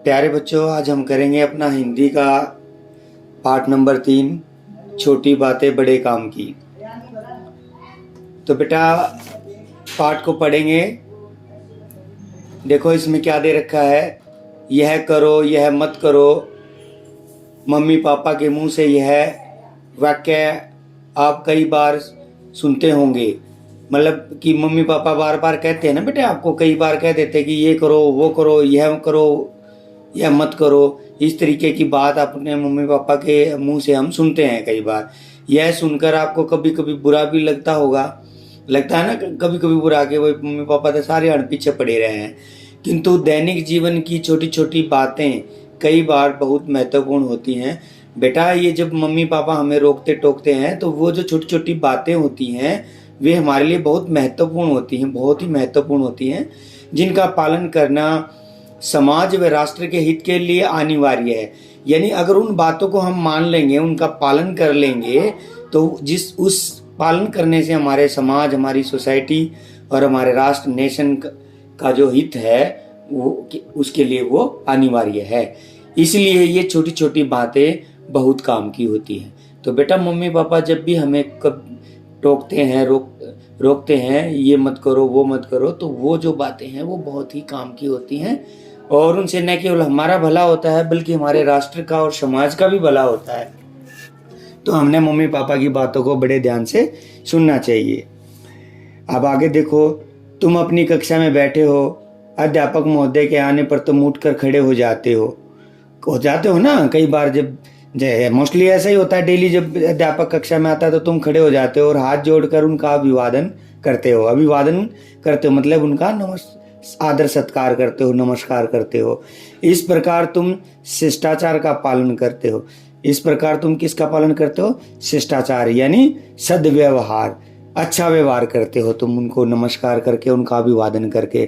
प्यारे बच्चों, आज हम करेंगे अपना हिंदी का पाठ नंबर 3, छोटी बातें बड़े काम की। तो बेटा पाठ को पढ़ेंगे। देखो इसमें क्या दे रखा है, यह करो यह मत करो। मम्मी पापा के मुंह से यह वाक्य आप कई बार सुनते होंगे। मतलब कि मम्मी पापा बार बार कहते हैं ना बेटे, आपको कई बार कह देते हैं कि ये करो वो करो, यह करो या मत करो। इस तरीके की बात अपने मम्मी पापा के मुंह से हम सुनते हैं कई बार। यह सुनकर आपको कभी कभी बुरा भी लगता होगा, लगता है ना कभी कभी बुरा कि वही मम्मी पापा तो सारे अड़ पीछे पड़े रहे हैं। किंतु दैनिक जीवन की छोटी छोटी बातें कई बार बहुत महत्वपूर्ण होती हैं। बेटा ये जब मम्मी पापा हमें रोकते टोकते हैं तो वो जो छोटी छोटी बातें होती हैं वे हमारे लिए बहुत महत्वपूर्ण होती हैं, बहुत ही महत्वपूर्ण होती हैं, जिनका पालन करना समाज व राष्ट्र के हित के लिए अनिवार्य है। यानी अगर उन बातों को हम मान लेंगे, उनका पालन कर लेंगे, तो उस पालन करने से हमारे समाज, हमारी सोसाइटी और हमारे राष्ट्र, नेशन का जो हित है वो उसके लिए वो अनिवार्य है। इसलिए ये छोटी छोटी बातें बहुत काम की होती हैं। तो बेटा मम्मी पापा जब भी हमें टोकते हैं, रोकते हैं, ये मत करो वो मत करो, तो वो जो बातें हैं वो बहुत ही काम की होती हैं और उनसे न केवल हमारा भला होता है बल्कि हमारे राष्ट्र का और समाज का भी भला होता है। तो हमने मम्मी पापा की बातों को बड़े ध्यान से सुनना चाहिए। अब आगे देखो, तुम अपनी कक्षा में बैठे हो, अध्यापक महोदय के आने पर तुम उठकर खड़े हो जाते हो ना। कई बार जब मोस्टली ऐसा ही होता है, डेली जब अध्यापक कक्षा में आता है तो तुम खड़े हो जाते हो और हाथ जोड़कर उनका अभिवादन करते हो मतलब उनका आदर सत्कार करते हो, नमस्कार करते हो। इस प्रकार तुम शिष्टाचार का पालन करते हो। इस प्रकार तुम किसका पालन करते हो? शिष्टाचार यानी सद्व्यवहार, अच्छा व्यवहार करते हो तुम, उनको नमस्कार करके, उनका अभिवादन करके।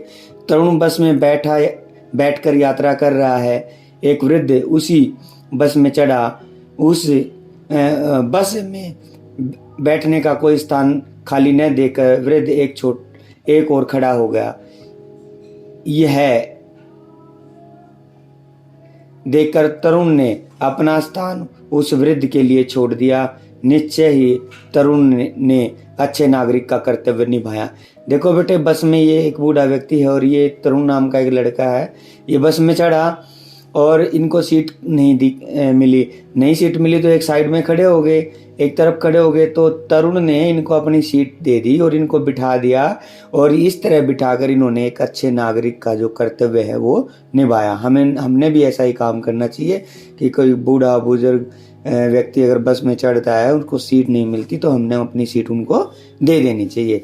तरुण बस में बैठकर यात्रा कर रहा है। एक वृद्ध उसी बस में चढ़ा। उस बस में बैठने का कोई स्थान खाली न देकर वृद्ध एक और खड़ा हो गया। यह देखकर तरुण ने अपना स्थान उस वृद्ध के लिए छोड़ दिया। निश्चय ही तरुण ने अच्छे नागरिक का कर्तव्य निभाया। देखो बेटे, बस में ये एक बूढ़ा व्यक्ति है और ये तरुण नाम का एक लड़का है। ये बस में चढ़ा और इनको सीट नहीं मिली। नई सीट मिली तो एक साइड में खड़े हो गए, एक तरफ खड़े हो गए। तो तरुण ने इनको अपनी सीट दे दी और इनको बिठा दिया और इस तरह बिठाकर इन्होंने एक अच्छे नागरिक का जो कर्तव्य है वो निभाया। हमने भी ऐसा ही काम करना चाहिए कि कोई बूढ़ा बुजुर्ग व्यक्ति अगर बस में चढ़ता है, उनको सीट नहीं मिलती, तो हमने अपनी सीट उनको दे देनी चाहिए।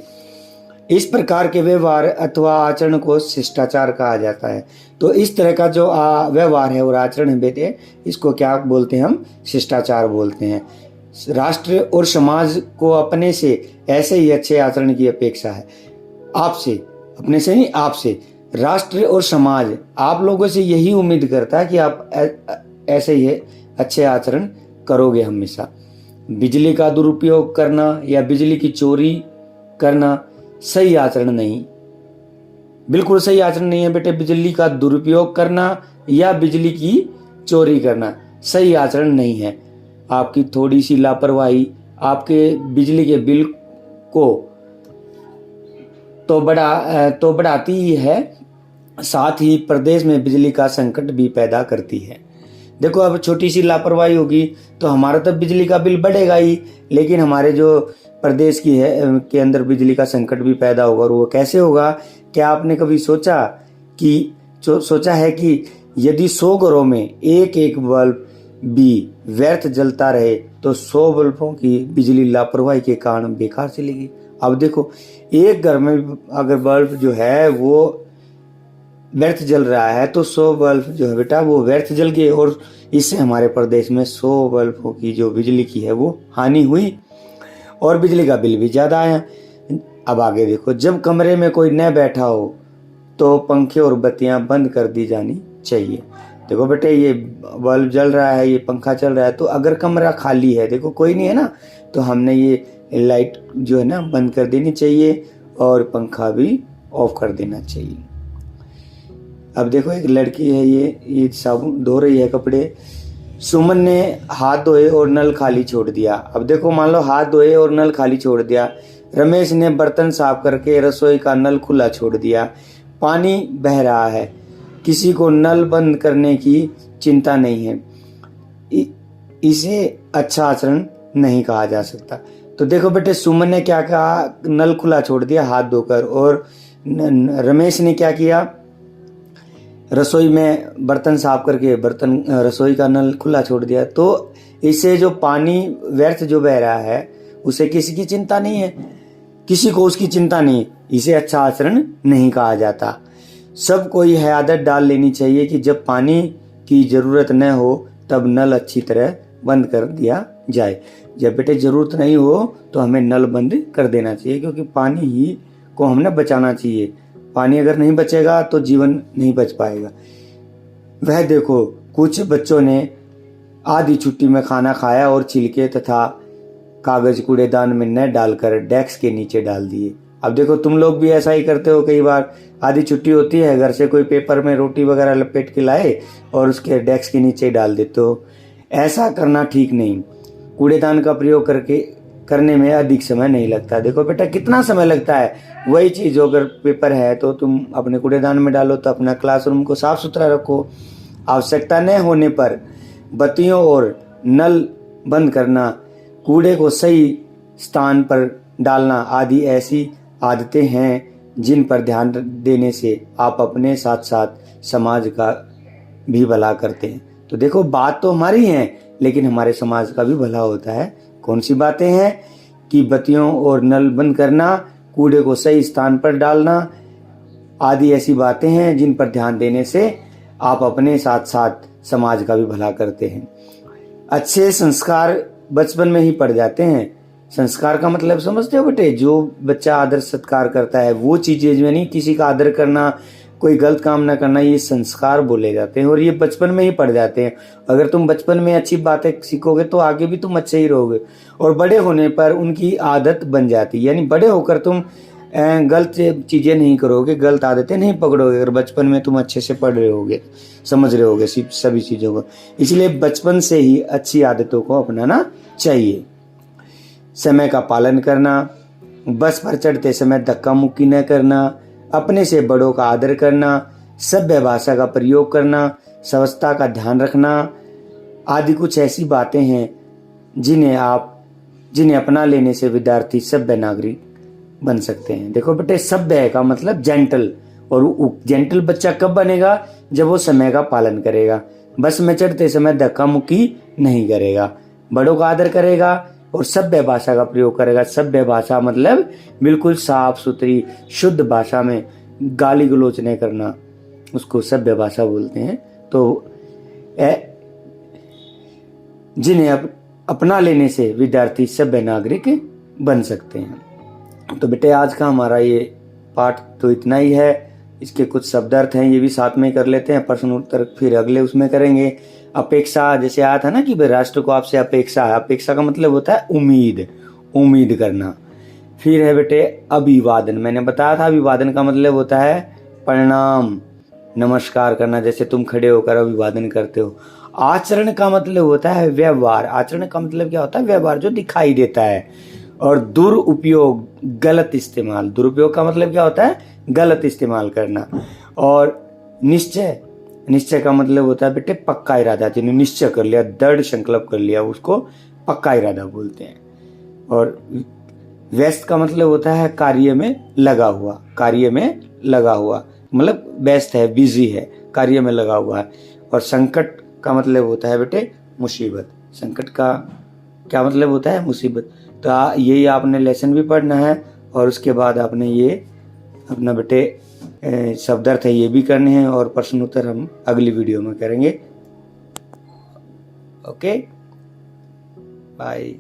इस प्रकार के व्यवहार अथवा आचरण को शिष्टाचार कहा जाता है। तो इस तरह का जो व्यवहार है और आचरण है बेटे, इसको क्या बोलते हैं? हम शिष्टाचार बोलते हैं। राष्ट्र और समाज को अपने से ऐसे ही अच्छे आचरण की अपेक्षा है। आपसे, अपने से नहीं, आपसे। राष्ट्र और समाज आप लोगों से यही उम्मीद करता है कि आप ऐसे ही अच्छे आचरण करोगे हमेशा। बिजली का दुरुपयोग करना या बिजली की चोरी करना सही आचरण नहीं, बिल्कुल सही आचरण नहीं है बेटे। बिजली का दुरुपयोग करना या बिजली की चोरी करना सही आचरण नहीं है। आपकी थोड़ी सी लापरवाही आपके बिजली के बिल को तो बढ़ाती ही है, साथ ही प्रदेश में बिजली का संकट भी पैदा करती है। देखो, अब छोटी सी लापरवाही होगी तो हमारा तो बिजली का बिल बढ़ेगा ही, लेकिन हमारे जो प्रदेश के अंदर बिजली का संकट भी पैदा होगा। और वो कैसे होगा? क्या आपने कभी सोचा है कि यदि 100 घरों में एक बल्ब भी व्यर्थ जलता रहे तो 100 बल्बों की बिजली लापरवाही के कारण बेकार चलेगी। अब देखो, एक घर में अगर बल्ब जो है वो व्यर्थ जल रहा है तो 100 बल्ब जो है बेटा वो व्यर्थ जल गए और इससे हमारे प्रदेश में 100 बल्बों की जो बिजली की है वो हानि हुई और बिजली का बिल भी ज़्यादा आया। अब आगे देखो, जब कमरे में कोई न बैठा हो तो पंखे और बत्तियां बंद कर दी जानी चाहिए। देखो बेटे, ये बल्ब जल रहा है, ये पंखा चल रहा है, तो अगर कमरा खाली है, देखो कोई नहीं है ना, तो हमने ये लाइट जो है ना बंद कर देनी चाहिए और पंखा भी ऑफ कर देना चाहिए। अब देखो एक लड़की है, ये साबुन धो रही है कपड़े। सुमन ने हाथ धोए और नल खाली छोड़ दिया। अब देखो मान लो हाथ धोए और नल खाली छोड़ दिया। रमेश ने बर्तन साफ करके रसोई का नल खुला छोड़ दिया। पानी बह रहा है, किसी को नल बंद करने की चिंता नहीं है। इसे अच्छा आचरण नहीं कहा जा सकता। तो देखो बेटे, सुमन ने क्या कहा, नल खुला छोड़ दिया हाथ धोकर, और रमेश ने क्या किया, रसोई में बर्तन साफ करके रसोई का नल खुला छोड़ दिया। तो इससे जो पानी व्यर्थ जो बह रहा है उसे किसी की चिंता नहीं है, किसी को उसकी चिंता नहीं, इसे अच्छा आचरण नहीं कहा जाता। सबको यह आदत डाल लेनी चाहिए कि जब पानी की जरूरत न हो तब नल अच्छी तरह बंद कर दिया जाए। जब बेटे जरूरत नहीं हो तो हमें नल बंद कर देना चाहिए, क्योंकि पानी ही को हमने बचाना चाहिए। पानी अगर नहीं बचेगा तो जीवन नहीं बच पाएगा। वह देखो, कुछ बच्चों ने आधी छुट्टी में खाना खाया और छिलके तथा कागज कूड़ेदान में न डालकर डेस्क के नीचे डाल दिए। अब देखो तुम लोग भी ऐसा ही करते हो, कई बार आधी छुट्टी होती है, घर से कोई पेपर में रोटी वगैरह लपेट के लाए और उसके डेस्क के नीचे डाल देते हो। ऐसा करना ठीक नहीं। कूड़ेदान का प्रयोग करने में अधिक समय नहीं लगता। देखो बेटा कितना समय लगता है, वही चीज अगर पेपर है तो तुम अपने कूड़ेदान में डालो। तो अपना क्लासरूम को साफ सुथरा रखो। आवश्यकता न होने पर बत्तियों और नल बंद करना, कूड़े को सही स्थान पर डालना आदि ऐसी आदतें हैं जिन पर ध्यान देने से आप अपने साथ साथ समाज का भी भला करते हैं। तो देखो बात तो हमारी है, लेकिन हमारे समाज का भी भला होता है। कौन सी बातें हैं कि बत्तियों और नल बंद करना, कूड़े को सही स्थान पर डालना आदि ऐसी बातें हैं जिन पर ध्यान देने से आप अपने साथ साथ समाज का भी भला करते हैं। अच्छे संस्कार बचपन में ही पड़ जाते हैं। संस्कार का मतलब समझते हो बेटे, जो बच्चा आदर सत्कार करता है वो चीजें जो नहीं, किसी का आदर करना, कोई गलत काम ना करना, ये संस्कार बोले जाते हैं और ये बचपन में ही पड़ जाते हैं। अगर तुम बचपन में अच्छी बातें सीखोगे तो आगे भी तुम अच्छे ही रहोगे और बड़े होने पर उनकी आदत बन जाती है। यानी बड़े होकर तुम गलत चीजें नहीं करोगे, गलत आदतें नहीं पकड़ोगे अगर बचपन में तुम अच्छे से पढ़ रहे होगे, समझ रहे होगे सभी चीजों को। इसलिए बचपन से ही अच्छी आदतों को अपनाना चाहिए। समय का पालन करना, बस पर चढ़ते समय धक्का मुक्की न करना, अपने से बड़ों का आदर करना, सभ्य भाषा का प्रयोग करना, स्वच्छता का ध्यान रखना आदि कुछ ऐसी बातें हैं जिन्हें अपना लेने से विद्यार्थी सभ्य नागरिक बन सकते हैं। देखो बेटे, सभ्य का मतलब जेंटल, और जेंटल बच्चा कब बनेगा, जब वो समय का पालन करेगा, बस में चढ़ते समय धक्का मुक्की नहीं करेगा, बड़ों का आदर करेगा और सभ्य भाषा का प्रयोग करेगा। सभ्य भाषा मतलब बिल्कुल साफ सुथरी शुद्ध भाषा में गाली गलौज नहीं करना, उसको सभ्य भाषा बोलते हैं। तो जिन्हें अपना लेने से विद्यार्थी सभ्य नागरिक बन सकते हैं। तो बेटे आज का हमारा ये पाठ तो इतना ही है। इसके कुछ शब्द अर्थ हैं, ये भी साथ में कर लेते हैं, प्रश्न उत्तर फिर अगले उसमें करेंगे। अपेक्षा जैसे आया था ना कि राष्ट्र को आपसे अपेक्षा है, अपेक्षा का मतलब होता है उम्मीद करना। फिर है बेटे अभिवादन, मैंने बताया था अभिवादन का मतलब होता है प्रणाम, नमस्कार करना, जैसे तुम खड़े होकर अभिवादन करते हो। आचरण का मतलब होता है व्यवहार, आचरण का मतलब क्या होता है, व्यवहार जो दिखाई देता है। और दुरुपयोग, गलत इस्तेमाल, दुरुपयोग का मतलब क्या होता है, गलत इस्तेमाल करना। और निश्चय का मतलब होता है बेटे पक्का इरादा, जिन्हें निश्चय कर लिया, दृढ़ संकल्प कर लिया, उसको पक्का इरादा बोलते हैं। और व्यस्त का मतलब होता है कार्य में लगा हुआ, मतलब व्यस्त है, बिजी है, कार्य में लगा हुआ है। और संकट का मतलब होता है बेटे मुसीबत, संकट का क्या मतलब होता है, मुसीबत। तो यही आपने लेसन भी पढ़ना है और उसके बाद आपने ये अपना बेटे शब्दार्थ है ये भी करने हैं और प्रश्न उत्तर हम अगली वीडियो में करेंगे। Okay, bye.